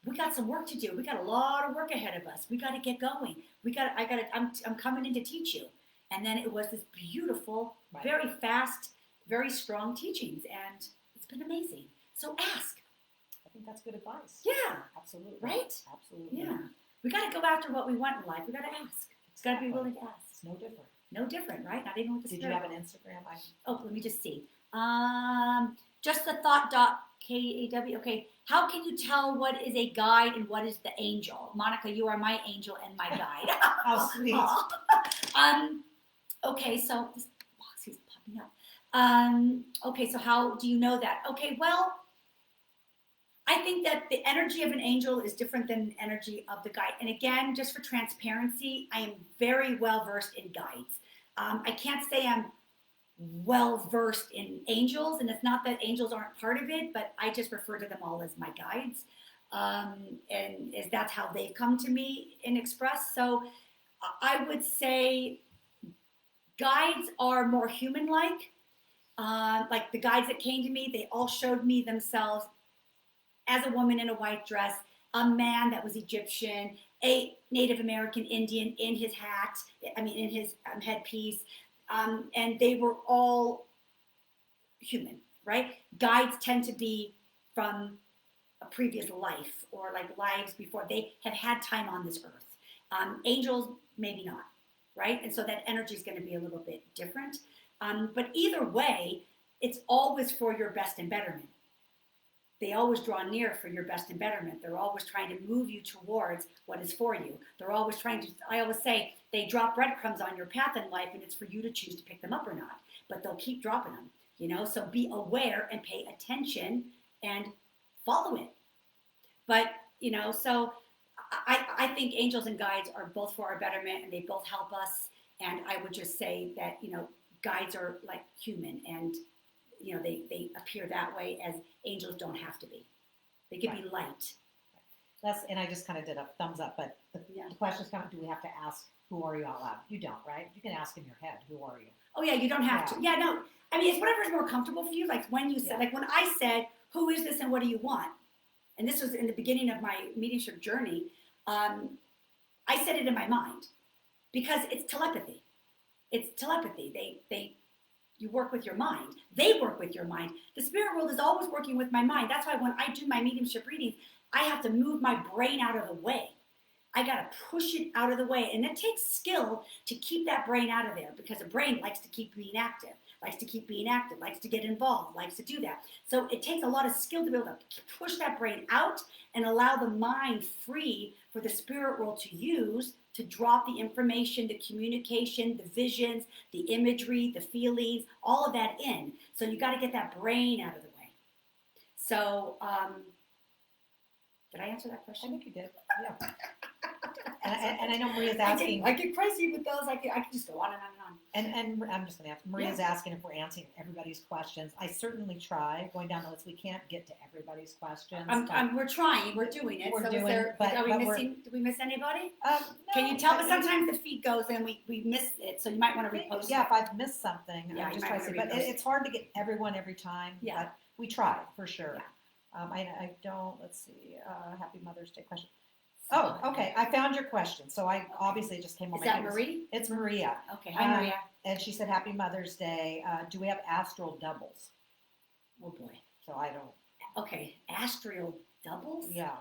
we got some work to do. We got a lot of work ahead of us. We got to get going. I'm coming in to teach you. And then it was this beautiful, very fast, very strong teachings. And it's been amazing. So ask.
I think that's good advice.
Yeah.
Absolutely.
Right?
Absolutely.
Yeah. We got to go after what we want in life. We got to ask. It's got to be willing to ask.
It's no different.
No different, right? Not even with the
Did
spirit.
you have an Instagram?
Let me just see. Just the thought.kaw. Okay. How can you tell what is a guide and what is the angel? Monica, you are my angel and my guide.
How sweet.
Okay, so this box keeps popping up. Okay, so how do you know that? Okay, well, I think that the energy of an angel is different than the energy of the guide. And again, just for transparency, I am very well versed in guides. I can't say I'm well versed in angels, and it's not that angels aren't part of it, but I just refer to them all as my guides. And that's how they come to me and express. So I would say guides are more human-like. Like the guides that came to me, they all showed me themselves as a woman in a white dress, a man that was Egyptian, a Native American Indian in his hat, in his headpiece, and they were all human, right? Guides tend to be from a previous life or like lives before. They have had time on this earth. Angels, maybe not, right? And so that energy is going to be a little bit different. But either way, it's always for your best and betterment. They always draw near for your best and betterment. They're always trying to move you towards what is for you. They're always I always say, they drop breadcrumbs on your path in life, and it's for you to choose to pick them up or not. But they'll keep dropping them, So be aware and pay attention and follow it. But, so I think angels and guides are both for our betterment, and they both help us. And I would just say that, guides are like human, and they appear that way, as angels don't have to be. They could be light.
And I just kind of did a thumbs up, but the question's coming, do we have to ask, who are you out loud? You don't, right? You can ask in your head, who are you?
Oh yeah, you don't have to. Yeah, no. I mean, it's whatever is more comfortable for you. Like when you said, like when I said, who is this and what do you want? And this was in the beginning of my mediumship journey. I said it in my mind because it's telepathy. It's telepathy. You work with your mind. They work with your mind. The spirit world is always working with my mind. That's why when I do my mediumship readings, I have to move my brain out of the way. I got to push it out of the way. And it takes skill to keep that brain out of there, because the brain likes to keep being active, likes to get involved, likes to do that. So it takes a lot of skill to be able to push that brain out and allow the mind free for the spirit world to use to drop the information, the communication, the visions, the imagery, the feelings, all of that in. So you got to get that brain out of the way. So, did I answer that question?
I think you did. Yeah. And I know Maria's asking.
I get crazy with those. I can just go on and on and on.
And I'm just going to ask. Maria's asking if we're answering everybody's questions. I certainly try going down the list. We can't get to everybody's questions.
We're trying. We're doing it. Are we missing? Did we miss anybody? No, can you tell? But sometimes the feed goes and we miss it, so you might want to repost.
Yeah, if I've missed something, I'm just trying to see. But it's hard to get everyone every time.
Yeah,
but we try for sure. Yeah. I don't. Let's see. Happy Mother's Day question. Oh, okay. I found your question. So I obviously just came on.
Is that Marie?
It's Maria.
Okay. Hi, Maria.
And she said, Happy Mother's Day. Do we have astral doubles?
Oh, boy.
So I don't.
Okay. Astral doubles?
Yeah.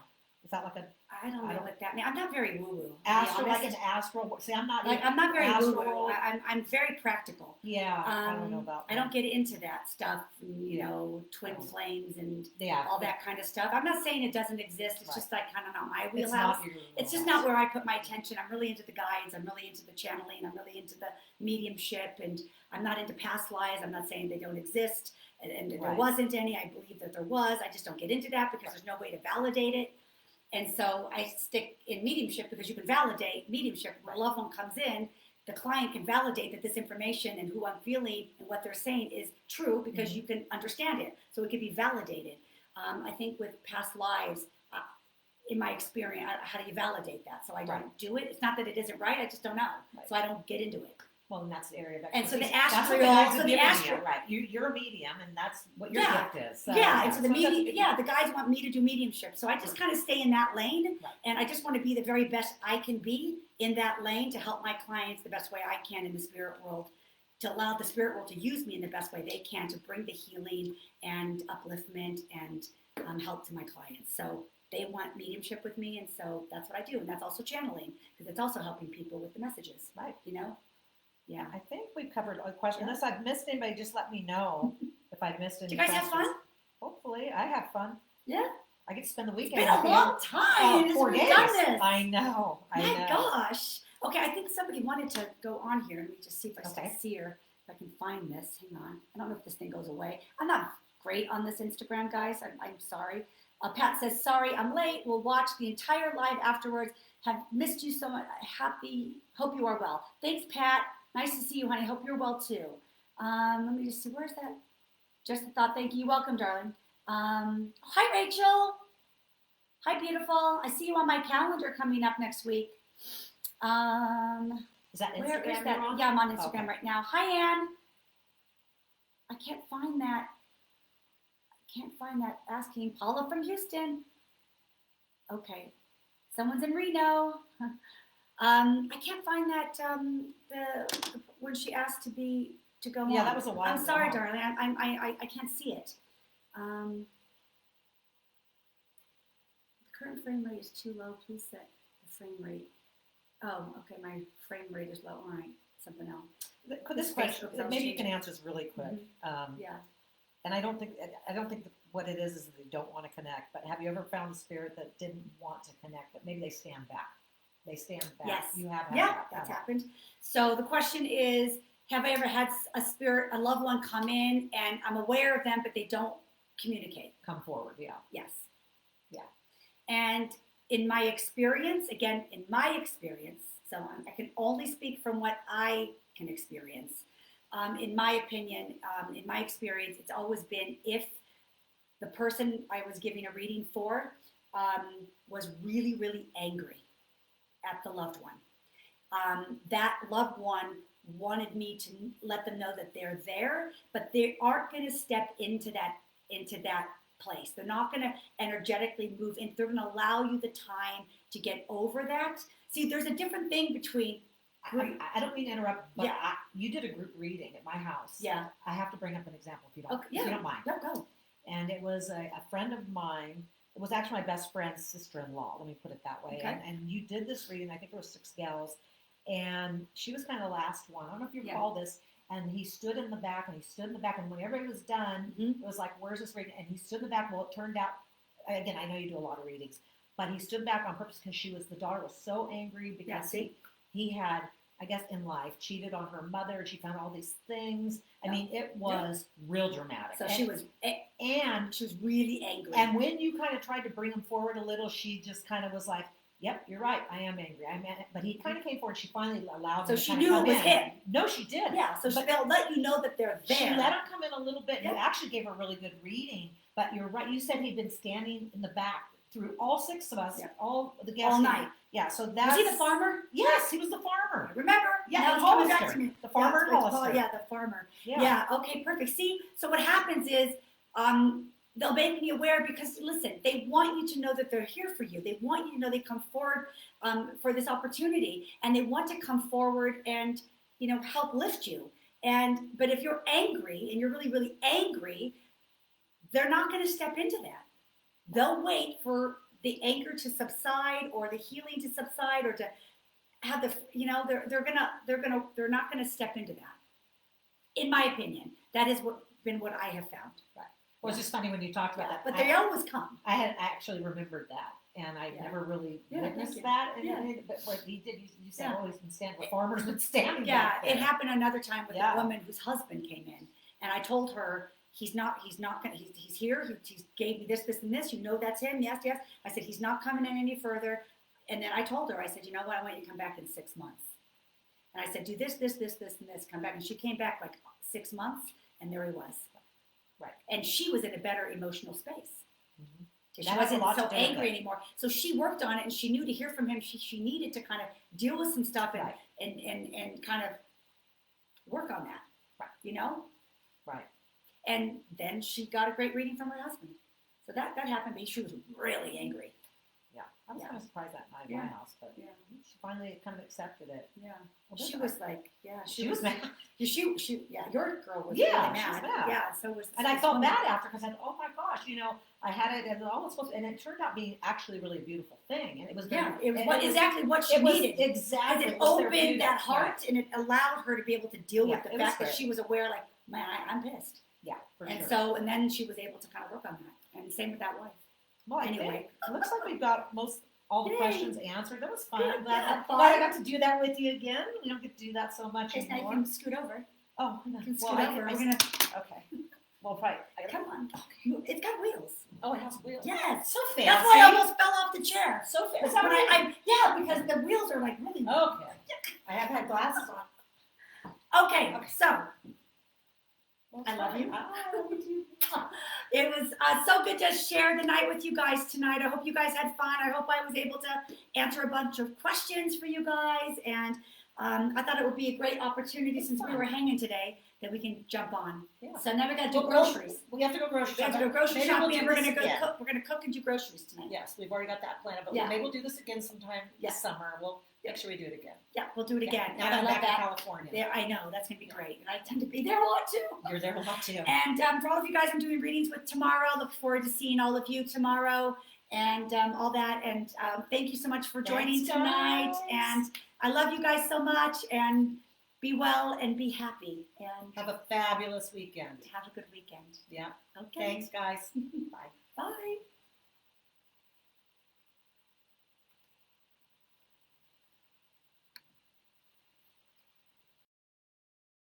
Is that like a...
I don't know what that means. I'm not very woo-woo.
Astral, like an astral... See, I'm not...
I'm not very woo-woo. I'm very practical.
Yeah, I don't know about that.
I don't get into that stuff, twin flames and all that kind of stuff. I'm not saying it doesn't exist. It's just like kind of not my wheelhouse. It's just not where I put my attention. I'm really into the guides. I'm really into the channeling. I'm really into the mediumship. And I'm not into past lives. I'm not saying they don't exist. And there wasn't any. I believe that there was. I just don't get into that because there's no way to validate it. And so I stick in mediumship because you can validate mediumship. When a loved one comes in, the client can validate that this information and who I'm feeling and what they're saying is true because you can understand it. So it can be validated. I think with past lives, in my experience, how do you validate that? So I don't do it. It's not that it isn't right. I just don't know. So I don't get into it.
Well, and that's the area of
expertise. And so the astral,
right? You're a medium, and that's what your gift is. So,
and so the guys want me to do mediumship. So I just kind of stay in that lane, and I just want to be the very best I can be in that lane to help my clients the best way I can in the spirit world, to allow the spirit world to use me in the best way they can to bring the healing and upliftment and help to my clients. So they want mediumship with me, and so that's what I do, and that's also channeling because it's also helping people with the messages,
right?
Yeah,
I think we've covered a question. Unless I've missed anybody, just let me know if I've missed any.
Do you guys
questions.
have fun?
Hopefully, I have fun.
Yeah,
I get to spend the weekend.
It's been a long time.
4 days.
This.
I know.
My gosh. Okay, I think somebody wanted to go on here. Let me just see if I still see her. If I can find this. Hang on. I don't know if this thing goes away. I'm not great on this Instagram, guys. I'm sorry. Pat says, sorry, I'm late. We'll watch the entire live afterwards. Have missed you so much. Hope you are well. Thanks, Pat. Nice to see you, honey. Hope you're well, too. Let me just see. Where's that? Just a thought. Thank you. You're welcome, darling. Hi, Rachel. Hi, beautiful. I see you on my calendar coming up next week.
Is that Instagram?
Where is that? Yeah, I'm on Instagram right now. Hi, Ann. I can't find that. Asking. Paula from Houston. Okay. Someone's in Reno. I can't find that when she asked to go on.
Yeah, that was a while.
I'm sorry, darling. I can't see it. The current frame rate is too low. Please set the frame rate. Oh, okay. My frame rate is low. All right, something else.
This question, maybe you can answer this really quick.
Yeah. And
I don't think what it is that they don't want to connect. But have you ever found a spirit that didn't want to connect, but maybe they stand back? They stand back.
Yes.
You have.
That's happened. So the question is, have I ever had a loved one come in and I'm aware of them, but they don't communicate?
Come forward, yeah.
Yes. Yeah. And in my experience, so I can only speak from what I can experience. in my opinion, in my experience, it's always been if the person I was giving a reading for was really, really angry at the loved one. That loved one wanted me to let them know that they're there, but they aren't going to step into that place. They're not going to energetically move in. They're going to allow you the time to get over that. See, there's a different thing between.
I don't mean to interrupt, but
Yeah.
You did a group reading at my house.
Yeah.
I have to bring up an example if you don't,
Okay, yeah.
if you don't mind.
No, go.
And it was a friend of mine. It was actually my best friend's sister-in-law. Let me put it that way.
Okay.
And you did this reading. I think there were 6 gals, and she was kind of the last one. I don't know if you
Yeah.
recall this. And he stood in the back, and when everybody was done, It was like, "Where's this reading?" And he stood in the back. Well, it turned out, again, I know you do a lot of readings, but he stood back on purpose because the daughter was so angry because he had, I guess, in life, cheated on her mother. She found all these things. I mean, it was real dramatic.
So she was really angry.
And when you kind of tried to bring him forward a little, she just kind of was like, "Yep, you're right. I am angry." But he kind of came forward. She finally allowed him.
So
to
she
kind of
knew
come
it was
in.
him.
No, she did.
Yeah. So they'll let you know that they're there.
She let him come in a little bit.
Yeah.
You actually gave her a really good reading. But you're right. You said he'd been standing in the back through all 6 of us, all the guests.
All night.
Yeah. So that's.
Was he the farmer?
Yes, he was the farmer.
Remember?
Yeah,
now
the
it's coming back
Hollister.
to me.
The farmer
Yeah,
Hollister.
yeah, the farmer.
Yeah.
Yeah. Okay, perfect. See, so what happens is they'll make me aware because, listen, they want you to know that they're here for you. They want you to know they come forward for this opportunity, and they want to come forward and, help lift you. But if you're angry and you're really, really angry, they're not going to step into that. They'll wait for the anger to subside or the healing to subside or to have they're not gonna step into that. In my opinion, that has been what I have found.
Right. Well, it's just funny when you talked about that.
But they always come.
I had actually remembered that, and I never really witnessed that. But what he did, you said, "Oh, he's been standing." The farmer's been standing.
Yeah,
back there.
it happened another time with a woman whose husband came in, and I told her. He's not gonna. He's here. He gave me this, and this. That's him. Yes. I said he's not coming in any further. And then I told her. I said, you know what? I want you to come back in 6 months. And I said, do this, and this. Come back. And she came back like 6 months, and there he was.
Right.
And she was in a better emotional space.
Mm-hmm.
She wasn't so angry anymore. So she worked on it, and she knew to hear from him. She needed to kind of deal with some stuff and kind of work on that.
Right. Right.
And then she got a great reading from her husband. So that happened, but she was really angry.
Yeah. I was kind of surprised that night at my house, but she finally kind of accepted it.
Yeah.
Well,
she was like,
she was mad.
Your girl was
really
mad.
She was mad.
Yeah, so was.
And I felt bad after because I thought, oh my gosh, I had it and all was supposed to, and it turned out being actually really a beautiful thing. And it was very,
it was exactly what she needed.
Exactly.
It opened that heart and it allowed her to be able to deal with the fact that she was aware, like, man, I'm pissed.
Yeah, for sure.
And so, and then she was able to kind of work on that. And same with that wife.
Well, anyway, it looks like we've got all the questions answered. That was fun.
Good,
I'm glad I got to do that with you again. We don't get to do that so much anymore.
Now you can scoot over.
Oh, no.
You can scoot over.
Okay. Well, right.
Come on. Okay. It's got wheels.
Oh, it has wheels.
Yes.
So fancy.
That's why I almost fell off the chair.
So fancy.
Because the wheels are like really.
Okay. I have had glasses on.
Okay. So.
Well,
I love you.
I love you too.
It was so good to share the night with you guys tonight. I hope you guys had fun. I hope I was able to answer a bunch of questions for you guys. And I thought it would be a great opportunity since we were hanging today that we can jump on. Yeah. So now we got to do groceries.
We have to go grocery shopping.
We have to go grocery shopping, and we're going to go
again.
cook. We're going to cook and do groceries tonight.
Yes, we've already got that planned. But maybe we'll do this again sometime this summer. We'll make sure we do it again. Yeah,
we'll do it again.
Now I'm back in California.
Yeah, I know. That's going to be great. And I tend to be there a lot too.
You're there a lot too.
And for all of you guys I'm doing readings with tomorrow, look forward to seeing all of you tomorrow and all that. And thank you so much for joining tonight. And I love you guys so much. And be well and be happy. And
have a fabulous weekend.
Have a good weekend.
Yeah.
Okay.
Thanks, guys. Bye.